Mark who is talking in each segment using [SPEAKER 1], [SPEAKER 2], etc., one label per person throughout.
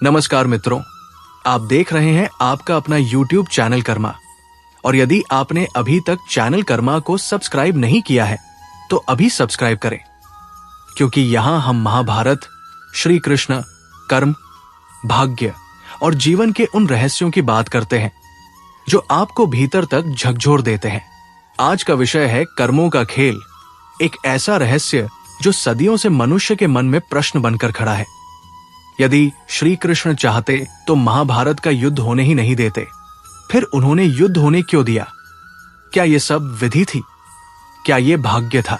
[SPEAKER 1] नमस्कार मित्रों, आप देख रहे हैं आपका अपना YouTube चैनल कर्मा। और यदि आपने अभी तक चैनल कर्मा को सब्सक्राइब नहीं किया है तो अभी सब्सक्राइब करें, क्योंकि यहां हम महाभारत, श्री कृष्ण, कर्म, भाग्य और जीवन के उन रहस्यों की बात करते हैं जो आपको भीतर तक झकझोर देते हैं। आज का विषय है कर्मों का खेल, एक ऐसा रहस्य जो सदियों से मनुष्य के मन में प्रश्न बनकर खड़ा है। यदि श्री कृष्ण चाहते तो महाभारत का युद्ध होने ही नहीं देते, फिर उन्होंने युद्ध होने क्यों दिया? क्या यह सब विधि थी? क्या यह भाग्य था?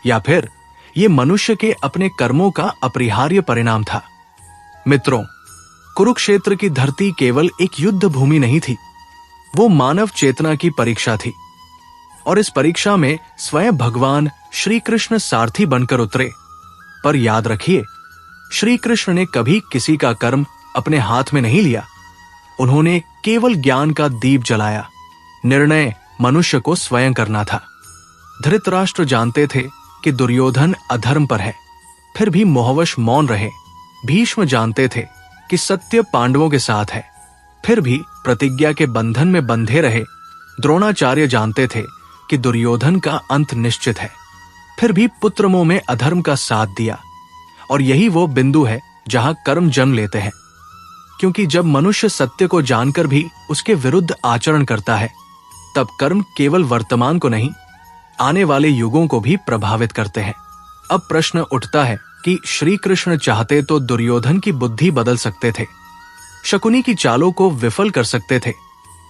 [SPEAKER 1] या फिर यह मनुष्य के अपने कर्मों का अपरिहार्य परिणाम था? मित्रों, कुरुक्षेत्र की धरती केवल एक युद्ध भूमि नहीं थी, वो मानव चेतना की परीक्षा थी। और इस परीक्षा में स्वयं भगवान श्री कृष्ण सारथी बनकर उतरे। पर याद रखिए, श्री कृष्ण ने कभी किसी का कर्म अपने हाथ में नहीं लिया। उन्होंने केवल ज्ञान का दीप जलाया। निर्णय मनुष्य को स्वयं करना था। धृतराष्ट्र जानते थे कि दुर्योधन अधर्म पर है, फिर भी मोहवश मौन रहे। भीष्म जानते थे कि सत्य पांडवों के साथ है, फिर भी प्रतिज्ञा के बंधन में बंधे रहे। द्रोणाचार्य जानते थे कि दुर्योधन का अंत निश्चित है, फिर भी पुत्रमों में अधर्म का साथ दिया। और यही वो बिंदु है जहां कर्म जन्म लेते हैं, क्योंकि जब मनुष्य सत्य को जानकर भी उसके विरुद्ध आचरण करता है, तब कर्म केवल वर्तमान को नहीं, आने वाले युगों को भी प्रभावित करते हैं। अब प्रश्न उठता है कि श्री कृष्ण चाहते तो दुर्योधन की बुद्धि बदल सकते थे, शकुनी की चालों को विफल कर सकते थे,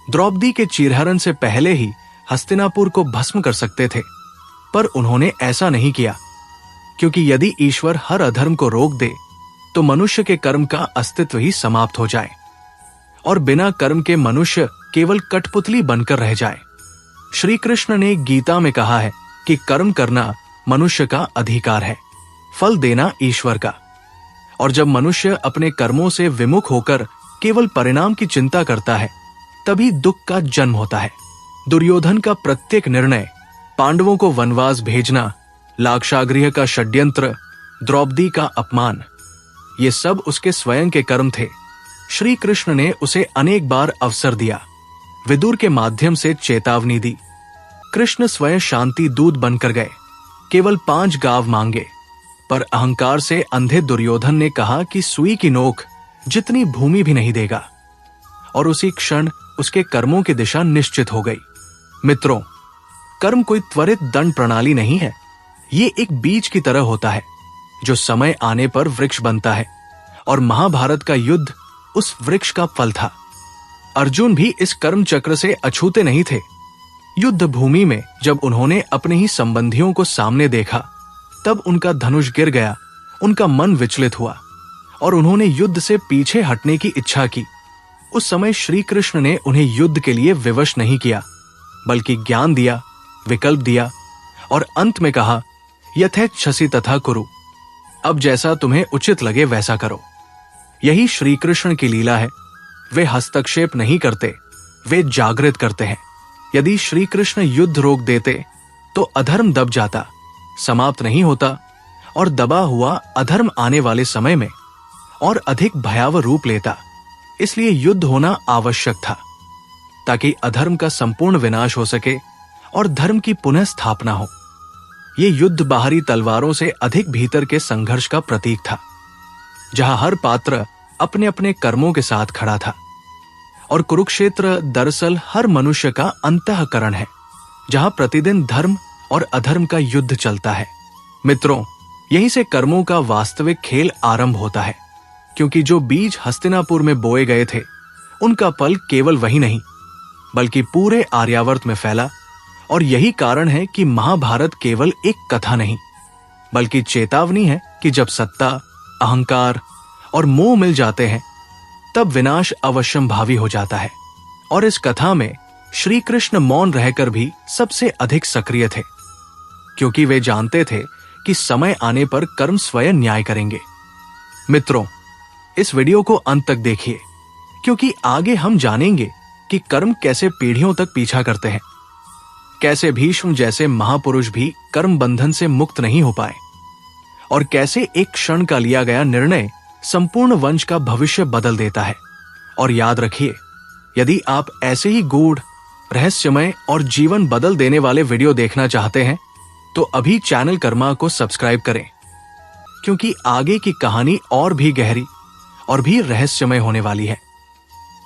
[SPEAKER 1] द्रौपदी के चीरहरण से पहले ही हस्तिनापुर को भस्म कर सकते थे। पर उन्होंने ऐसा नहीं किया, क्योंकि यदि ईश्वर हर अधर्म को रोक दे तो मनुष्य के कर्म का अस्तित्व ही समाप्त हो जाए और बिना कर्म के मनुष्य केवल कठपुतली बनकर रह जाए। श्री कृष्ण ने गीता में कहा है कि कर्म करना मनुष्य का अधिकार है, फल देना ईश्वर का। और जब मनुष्य अपने कर्मों से विमुख होकर केवल परिणाम की चिंता करता है, तभी दुख का जन्म होता है। दुर्योधन का प्रत्येक निर्णय, पांडवों को वनवास भेजना, लाक्षागृह का षड्यंत्र, द्रौपदी का अपमान, ये सब उसके स्वयं के कर्म थे। श्री कृष्ण ने उसे अनेक बार अवसर दिया, विदुर के माध्यम से चेतावनी दी। कृष्ण स्वयं शांति दूत बनकर गए, केवल 5 गाव मांगे। पर अहंकार से अंधे दुर्योधन ने कहा कि सुई की नोक जितनी भूमि भी नहीं देगा, और उसी क्षण उसके कर्मों की दिशा निश्चित हो गई। मित्रों, कर्म कोई त्वरित दंड प्रणाली नहीं है। ये एक बीज की तरह होता है जो समय आने पर वृक्ष बनता है, और महाभारत का युद्ध उस वृक्ष का फल था। अर्जुन भी इस कर्म चक्र से अछूते नहीं थे। युद्ध भूमि में जब उन्होंने अपने ही संबंधियों को सामने देखा, तब उनका धनुष गिर गया, उनका मन विचलित हुआ और उन्होंने युद्ध से पीछे हटने की इच्छा की। उस समय श्री कृष्ण ने उन्हें युद्ध के लिए विवश नहीं किया, बल्कि ज्ञान दिया, विकल्प दिया और अंत में कहा, यथेच्छसि तथा कुरु। अब जैसा तुम्हें उचित लगे वैसा करो। यही श्री कृष्ण की लीला है। वे हस्तक्षेप नहीं करते, वे जागृत करते हैं। यदि श्री कृष्ण युद्ध रोक देते तो अधर्म दब जाता, समाप्त नहीं होता, और दबा हुआ अधर्म आने वाले समय में और अधिक भयावह रूप लेता। इसलिए युद्ध होना आवश्यक था, ताकि अधर्म का संपूर्ण विनाश हो सके और धर्म की पुनः स्थापना हो। ये युद्ध बाहरी तलवारों से अधिक भीतर के संघर्ष का प्रतीक था, जहां हर पात्र अपने अपने कर्मों के साथ खड़ा था। और कुरुक्षेत्र दरअसल हर मनुष्य का अंतःकरण है, जहां प्रतिदिन धर्म और अधर्म का युद्ध चलता है। मित्रों, यहीं से कर्मों का वास्तविक खेल आरंभ होता है, क्योंकि जो बीज हस्तिनापुर में बोए गए थे, उनका फल केवल वही नहीं, बल्कि पूरे आर्यावर्त में फैला। और यही कारण है कि महाभारत केवल एक कथा नहीं, बल्कि चेतावनी है कि जब सत्ता, अहंकार और मोह मिल जाते हैं, तब विनाश अवश्यंभावी हो जाता है। और इस कथा में श्री कृष्ण मौन रहकर भी सबसे अधिक सक्रिय थे, क्योंकि वे जानते थे कि समय आने पर कर्म स्वयं न्याय करेंगे। मित्रों, इस वीडियो को अंत तक देखिए, क्योंकि आगे हम जानेंगे कि कर्म कैसे पीढ़ियों तक पीछा करते हैं, कैसे भीष्म जैसे महापुरुष भी कर्म बंधन से मुक्त नहीं हो पाए, और कैसे एक क्षण का लिया गया निर्णय संपूर्ण वंश का भविष्य बदल देता है। और याद रखिए, यदि आप ऐसे ही गूढ़, रहस्यमय और जीवन बदल देने वाले वीडियो देखना चाहते हैं तो अभी चैनल कर्मा को सब्सक्राइब करें, क्योंकि आगे की कहानी और भी गहरी और भी रहस्यमय होने वाली है।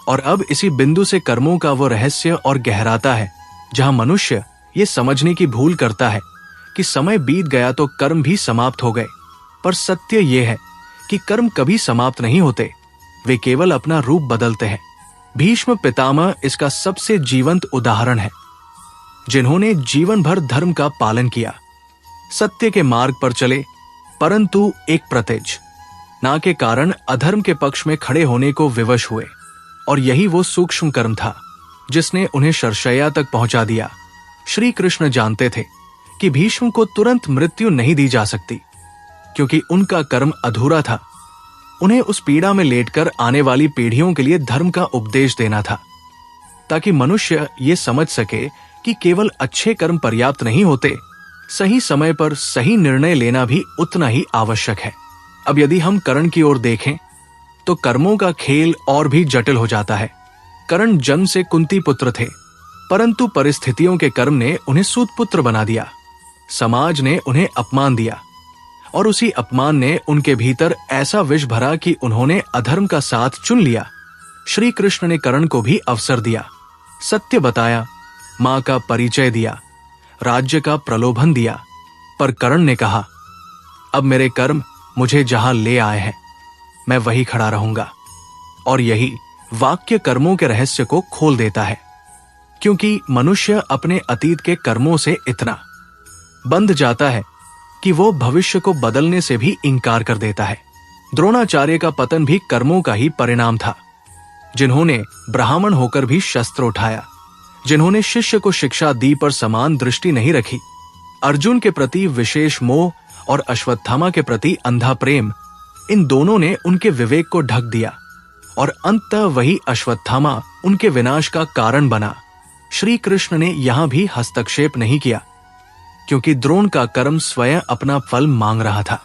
[SPEAKER 1] और अब इसी बिंदु से कर्मों का वो रहस्य और गहराता है जहां मनुष्य ये समझने की भूल करता है कि समय बीत गया तो कर्म भी समाप्त हो गए। पर सत्य ये है कि कर्म कभी समाप्त नहीं होते, वे केवल अपना रूप बदलते हैं। भीष्म पितामह इसका सबसे जीवंत उदाहरण है, जिन्होंने जीवन भर धर्म का पालन किया, सत्य के मार्ग पर चले, परंतु एक प्रत्यज ना के कारण अधर्म के पक्ष में खड़े होने को विवश हुए। और यही वो सूक्ष्म कर्म था जिसने उन्हें शरशय्या तक पहुंचा दिया। श्री कृष्ण जानते थे कि भीष्म को तुरंत मृत्यु नहीं दी जा सकती, क्योंकि उनका कर्म अधूरा था। उन्हें उस पीड़ा में लेटकर आने वाली पीढ़ियों के लिए धर्म का उपदेश देना था, ताकि मनुष्य ये समझ सके कि केवल अच्छे कर्म पर्याप्त नहीं होते, सही समय पर सही निर्णय लेना भी उतना ही आवश्यक है। अब यदि हम कर्ण की ओर देखें तो कर्मों का खेल और भी जटिल हो जाता है। कर्ण जन्म से कुंती पुत्र थे, परंतु परिस्थितियों के कर्म ने उन्हें सूत पुत्र बना दिया। समाज ने उन्हें अपमान दिया और उसी अपमान ने उनके भीतर ऐसा विष भरा कि उन्होंने अधर्म का साथ चुन लिया। श्री कृष्ण ने कर्ण को भी अवसर दिया, सत्य बताया, मां का परिचय दिया, राज्य का प्रलोभन दिया, पर कर्ण ने कहा, अब मेरे कर्म मुझे जहां ले आए हैं मैं वहीं खड़ा रहूंगा। और यही वाक्य कर्मों के रहस्य को खोल देता है, क्योंकि मनुष्य अपने अतीत के कर्मों से इतना बंध जाता है कि वो भविष्य को बदलने से भी इनकार कर देता है। द्रोणाचार्य का पतन भी कर्मों का ही परिणाम था, जिन्होंने ब्राह्मण होकर भी शस्त्र उठाया, जिन्होंने शिष्य को शिक्षा दी पर समान दृष्टि नहीं रखी, अर्जुन के प्रति विशेष मोह और अश्वत्थामा के प्रति अंधा प्रेम, इन दोनों ने उनके विवेक को ढक दिया और अंततः वही अश्वत्थामा उनके विनाश का कारण बना। श्री कृष्ण ने यहां भी हस्तक्षेप नहीं किया, क्योंकि द्रोण का कर्म स्वयं अपना फल मांग रहा था।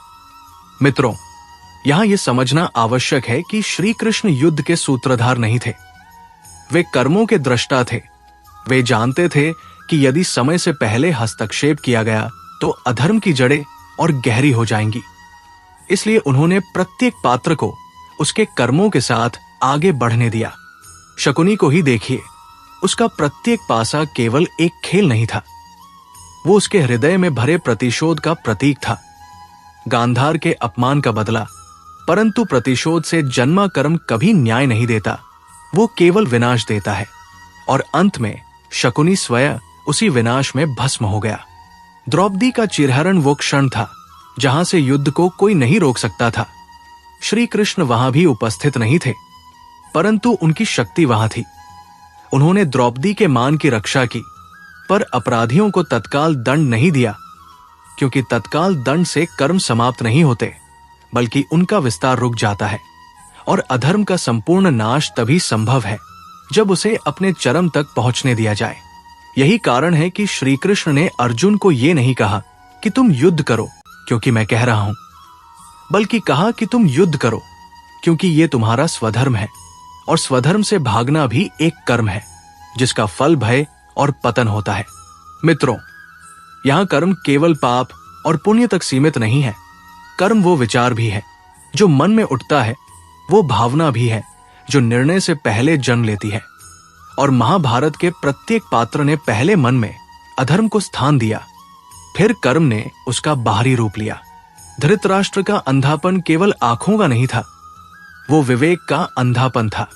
[SPEAKER 1] मित्रों, यहां यह समझना आवश्यक है कि श्री कृष्ण युद्ध के सूत्रधार नहीं थे, वे कर्मों के दृष्टा थे। वे जानते थे कि यदि समय से पहले हस्तक्षेप किया गया तो अधर्म की जड़ें और गहरी हो जाएंगी। इसलिए उन्होंने प्रत्येक पात्र को उसके कर्मों के साथ आगे बढ़ने दिया। शकुनी को ही देखिए, उसका प्रत्येक पासा केवल एक खेल नहीं था, वो उसके हृदय में भरे प्रतिशोध का प्रतीक था। गांधार के अपमान का बदला, परंतु प्रतिशोध से जन्मा कर्म कभी न्याय नहीं देता, वो केवल विनाश देता है। और अंत में शकुनी स्वयं उसी विनाश में भस्म हो गया। द्रौपदी का चिरहरण वो क्षण था जहां से युद्ध को कोई नहीं रोक सकता था। श्री कृष्ण वहां भी उपस्थित नहीं थे, परंतु उनकी शक्ति वहां थी। उन्होंने द्रौपदी के मान की रक्षा की, पर अपराधियों को तत्काल दंड नहीं दिया, क्योंकि तत्काल दंड से कर्म समाप्त नहीं होते, बल्कि उनका विस्तार रुक जाता है। और अधर्म का संपूर्ण नाश तभी संभव है जब उसे अपने चरम तक पहुंचने दिया जाए। यही कारण है कि श्री कृष्ण ने अर्जुन को यह नहीं कहा कि तुम युद्ध करो क्योंकि मैं कह रहा हूं, बल्कि कहा कि तुम युद्ध करो क्योंकि यह तुम्हारा स्वधर्म है। और स्वधर्म से भागना भी एक कर्म है, जिसका फल भय और पतन होता है। मित्रों, यहां कर्म केवल पाप और पुण्य तक सीमित नहीं है। कर्म वो विचार भी है जो मन में उठता है, वो भावना भी है जो निर्णय से पहले जन्म लेती है। और महाभारत के प्रत्येक पात्र ने पहले मन में अधर्म को स्थान दिया, फिर कर्म ने उसका बाहरी रूप लिया। धृतराष्ट्र का अंधापन केवल आंखों का नहीं था, वो विवेक का अंधापन था।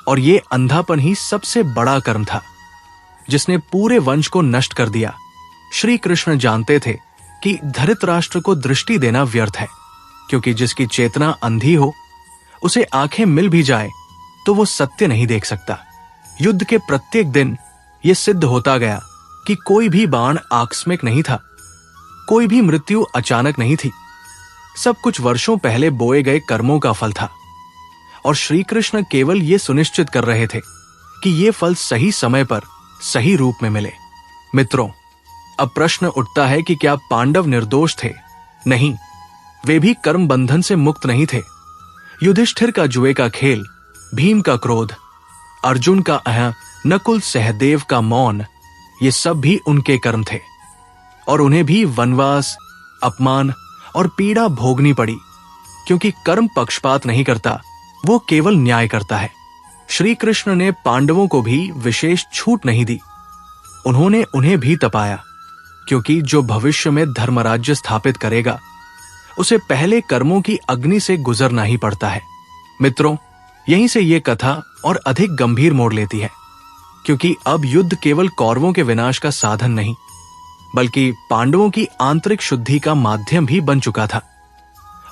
[SPEAKER 1] और ये अंधापन ही सबसे बड़ा कर्म था, जिसने पूरे वंश को नष्ट कर दिया। श्री कृष्ण जानते थे कि धृतराष्ट्र को दृष्टि देना व्यर्थ है, क्योंकि जिसकी चेतना अंधी हो, उसे आंखें मिल भी जाए तो वो सत्य नहीं देख सकता। युद्ध के प्रत्येक दिन यह सिद्ध होता गया कि कोई भी बाण आकस्मिक नहीं था, कोई भी मृत्यु अचानक नहीं थी। सब कुछ वर्षों पहले बोए गए कर्मों का फल था। और श्री कृष्ण केवल ये सुनिश्चित कर रहे थे कि ये फल सही समय पर सही रूप में मिले। मित्रों, अब प्रश्न उठता है कि क्या पांडव निर्दोष थे? नहीं, वे भी कर्म बंधन से मुक्त नहीं थे। युधिष्ठिर का जुए का खेल, भीम का क्रोध, अर्जुन का अह, नकुल सहदेव का मौन, ये सब भी उनके कर्म थे और उन्हें भी वनवास, अपमान और पीड़ा भोगनी पड़ी, क्योंकि कर्म पक्षपात नहीं करता, वो केवल न्याय करता है। श्री कृष्ण ने पांडवों को भी विशेष छूट नहीं दी। उन्होंने उन्हें भी तपाया, क्योंकि जो भविष्य में धर्मराज्य स्थापित करेगा उसे पहले कर्मों की अग्नि से गुजरना ही पड़ता है। मित्रों, यहीं से ये कथा और अधिक गंभीर मोड़ लेती है, क्योंकि अब युद्ध केवल कौरवों के विनाश का साधन नहीं, बल्कि पांडवों की आंतरिक शुद्धि का माध्यम भी बन चुका था।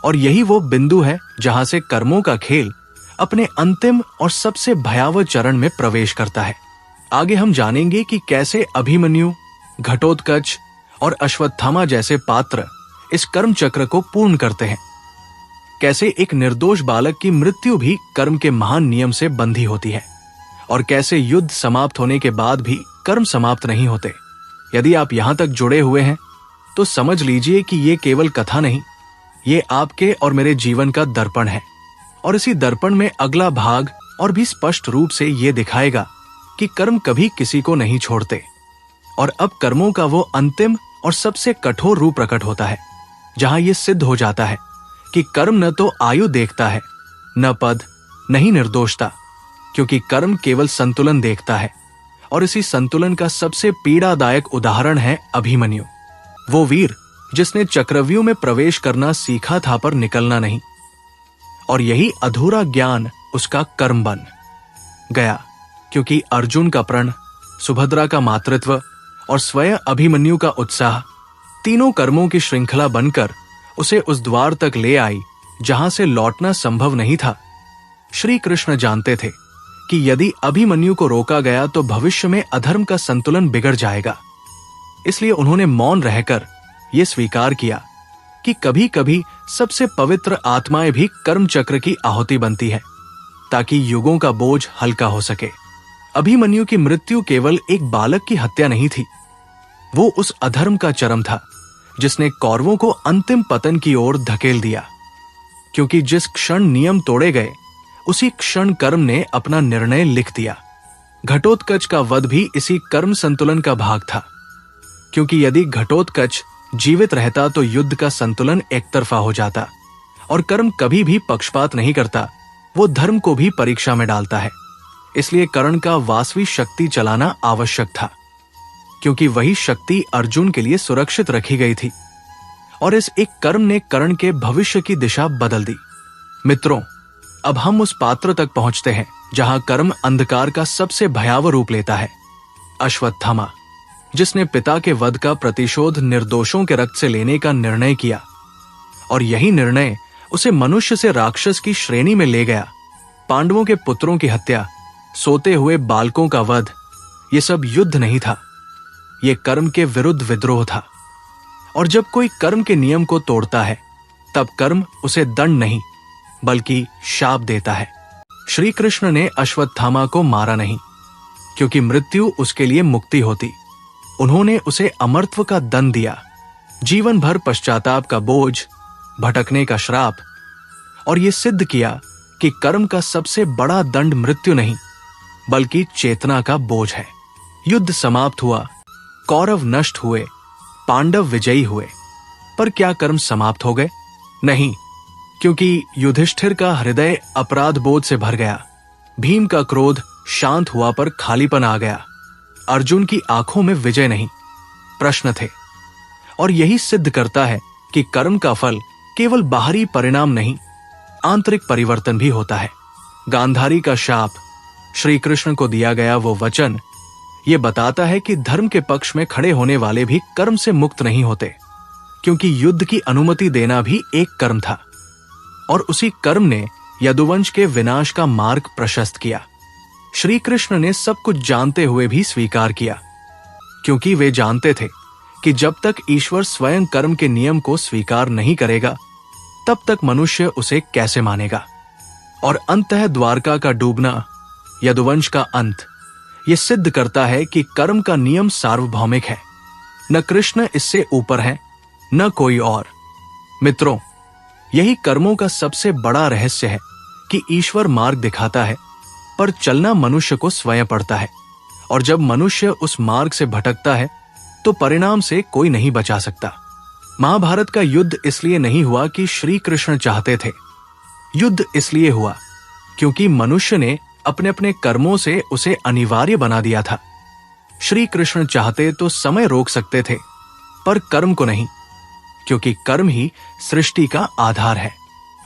[SPEAKER 1] और यही वो बिंदु है जहां से कर्मों का खेल अपने अंतिम और सबसे भयावह चरण में प्रवेश करता है। आगे हम जानेंगे कि कैसे अभिमन्यु, घटोत्कच और अश्वत्थामा जैसे पात्र इस कर्म चक्र को पूर्ण करते हैं। कैसे एक निर्दोष बालक की मृत्यु भी कर्म के महान नियम से बंधी होती है, और कैसे युद्ध समाप्त होने के बाद भी कर्म समाप्त नहीं होते। यदि आप यहां तक जुड़े हुए हैं तो समझ लीजिए कि ये केवल कथा नहीं, ये आपके और मेरे जीवन का दर्पण है। और इसी दर्पण में अगला भाग और भी स्पष्ट रूप से ये दिखाएगा कि कर्म कभी किसी को नहीं छोड़ते। और अब कर्मों का वो अंतिम और सबसे कठोर रूप प्रकट होता है, जहां ये सिद्ध हो जाता है कि कर्म न तो आयु देखता है, न पद, नहीं निर्दोषता, क्योंकि कर्म केवल संतुलन देखता है। और इसी संतुलन का सबसे पीड़ादायक उदाहरण है अभिमन्यु, वो वीर जिसने चक्रव्यूह में प्रवेश करना सीखा था पर निकलना नहीं। और यही अधूरा ज्ञान उसका कर्म बन गया, क्योंकि अर्जुन का प्रण, सुभद्रा का मातृत्व और स्वयं अभिमन्यु का उत्साह, तीनों कर्मों की श्रृंखला बनकर उसे उस द्वार तक ले आई जहां से लौटना संभव नहीं था। श्री कृष्ण जानते थे कि यदि अभिमन्यु को रोका गया तो भविष्य में अधर्म का संतुलन बिगड़ जाएगा। इसलिए उन्होंने मौन रहकर यह स्वीकार किया कि कभी कभी सबसे पवित्र आत्माएं भी कर्म चक्र की आहुति बनती है, ताकि युगों का बोझ हल्का हो सके। अभिमन्यु की मृत्यु केवल एक बालक की हत्या नहीं थी, वो उस अधर्म का चरम था जिसने कौरवों को अंतिम पतन की ओर धकेल दिया। क्योंकि जिस क्षण नियम तोड़े गए उसी क्षण कर्म ने अपना निर्णय लिख दिया। घटोत्कच का वध भी इसी कर्म संतुलन का भाग था, क्योंकि यदि घटोत्कच जीवित रहता तो युद्ध का संतुलन एक तरफा हो जाता। और कर्म कभी भी पक्षपात नहीं करता, वो धर्म को भी परीक्षा में डालता है। इसलिए कर्ण का वासवी शक्ति चलाना आवश्यक था, क्योंकि वही शक्ति अर्जुन के लिए सुरक्षित रखी गई थी। और इस एक कर्म ने कर्ण के भविष्य की दिशा बदल दी। मित्रों, अब हम उस पात्र तक पहुंचते हैं जहां कर्म अंधकार का सबसे भयावह रूप लेता है। अश्वत्थामा, जिसने पिता के वध का प्रतिशोध निर्दोषों के रक्त से लेने का निर्णय किया, और यही निर्णय उसे मनुष्य से राक्षस की श्रेणी में ले गया। पांडवों के पुत्रों की हत्या, सोते हुए बालकों का वध, ये सब युद्ध नहीं था, ये कर्म के विरुद्ध विद्रोह था। और जब कोई कर्म के नियम को तोड़ता है तब कर्म उसे दंड नहीं बल्कि शाप देता है। श्री कृष्ण ने अश्वत्थामा को मारा नहीं, क्योंकि मृत्यु उसके लिए मुक्ति होती। उन्होंने उसे अमरत्व का दंड दिया, जीवन भर पश्चाताप का बोझ, भटकने का श्राप, और यह सिद्ध किया कि कर्म का सबसे बड़ा दंड मृत्यु नहीं बल्कि चेतना का बोझ है। युद्ध समाप्त हुआ, कौरव नष्ट हुए, पांडव विजयी हुए, पर क्या कर्म समाप्त हो गए? नहीं, क्योंकि युधिष्ठिर का हृदय अपराध बोध से भर गया, भीम का क्रोध शांत हुआ पर खालीपन आ गया, अर्जुन की आंखों में विजय नहीं, प्रश्न थे। और यही सिद्ध करता है कि कर्म का फल केवल बाहरी परिणाम नहीं, आंतरिक परिवर्तन भी होता है। गांधारी का शाप, श्री कृष्ण को दिया गया वो वचन, ये बताता है कि धर्म के पक्ष में खड़े होने वाले भी कर्म से मुक्त नहीं होते, क्योंकि युद्ध की अनुमति देना भी एक कर्म था। और उसी कर्म ने यदुवंश के विनाश का मार्ग प्रशस्त किया। श्री कृष्ण ने सब कुछ जानते हुए भी स्वीकार किया, क्योंकि वे जानते थे कि जब तक ईश्वर स्वयं कर्म के नियम को स्वीकार नहीं करेगा तब तक मनुष्य उसे कैसे मानेगा। और अंततः द्वारका का डूबना, यदुवंश का अंत, यह सिद्ध करता है कि कर्म का नियम सार्वभौमिक है, न कृष्ण इससे ऊपर है न कोई और। मित्रों, यही कर्मों का सबसे बड़ा रहस्य है कि ईश्वर मार्ग दिखाता है, पर चलना मनुष्य को स्वयं पड़ता है। और जब मनुष्य उस मार्ग से भटकता है तो परिणाम से कोई नहीं बचा सकता। महाभारत का युद्ध इसलिए नहीं हुआ कि श्री कृष्ण चाहते थे। युद्ध इसलिए हुआ क्योंकि मनुष्य ने अपने अपने कर्मों से उसे अनिवार्य बना दिया था। श्री कृष्ण चाहते तो समय रोक सकते थे, पर कर्म को नहीं, क्योंकि कर्म ही सृष्टि का आधार है।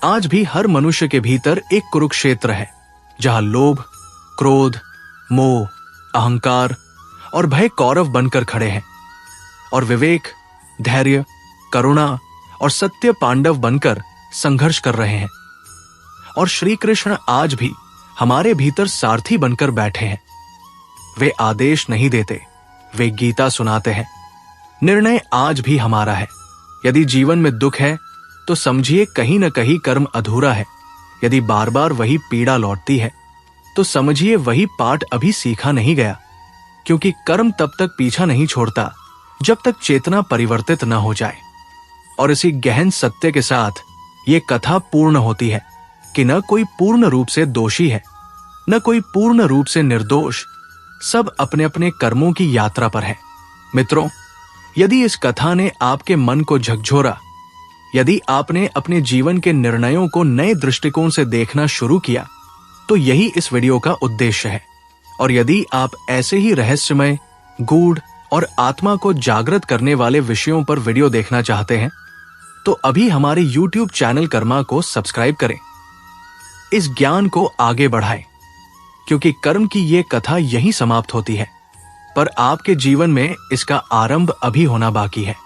[SPEAKER 1] आज भी हर मनुष्य के भीतर एक कुरुक्षेत्र है, जहां लोभ, क्रोध, मोह, अहंकार और भय कौरव बनकर खड़े हैं, और विवेक, धैर्य, करुणा और सत्य पांडव बनकर संघर्ष कर रहे हैं। और श्री कृष्ण आज भी हमारे भीतर सारथी बनकर बैठे हैं। वे आदेश नहीं देते, वे गीता सुनाते हैं। निर्णय आज भी हमारा है। यदि जीवन में दुख है तो समझिए कहीं न कहीं कर्म अधूरा है। यदि बार बार वही पीड़ा लौटती है तो समझिए वही पाठ अभी सीखा नहीं गया, क्योंकि कर्म तब तक पीछा नहीं छोड़ता जब तक चेतना परिवर्तित न हो जाए। और इसी गहन सत्य के साथ ये कथा पूर्ण होती है कि न कोई पूर्ण रूप से दोषी है, न कोई पूर्ण रूप से निर्दोष। सब अपने अपने कर्मों की यात्रा पर है। मित्रों, यदि इस कथा ने आपके मन को झकझोरा, यदि आपने अपने जीवन के निर्णयों को नए दृष्टिकोण से देखना शुरू किया, तो यही इस वीडियो का उद्देश्य है। और यदि आप ऐसे ही रहस्यमय, गूढ़ और आत्मा को जागृत करने वाले विषयों पर वीडियो देखना चाहते हैं, तो अभी हमारे YouTube चैनल कर्मा को सब्सक्राइब करें। इस ज्ञान को आगे बढ़ाएं, क्योंकि कर्म की ये कथा यहीं समाप्त होती है, पर आपके जीवन में इसका आरंभ अभी होना बाकी है।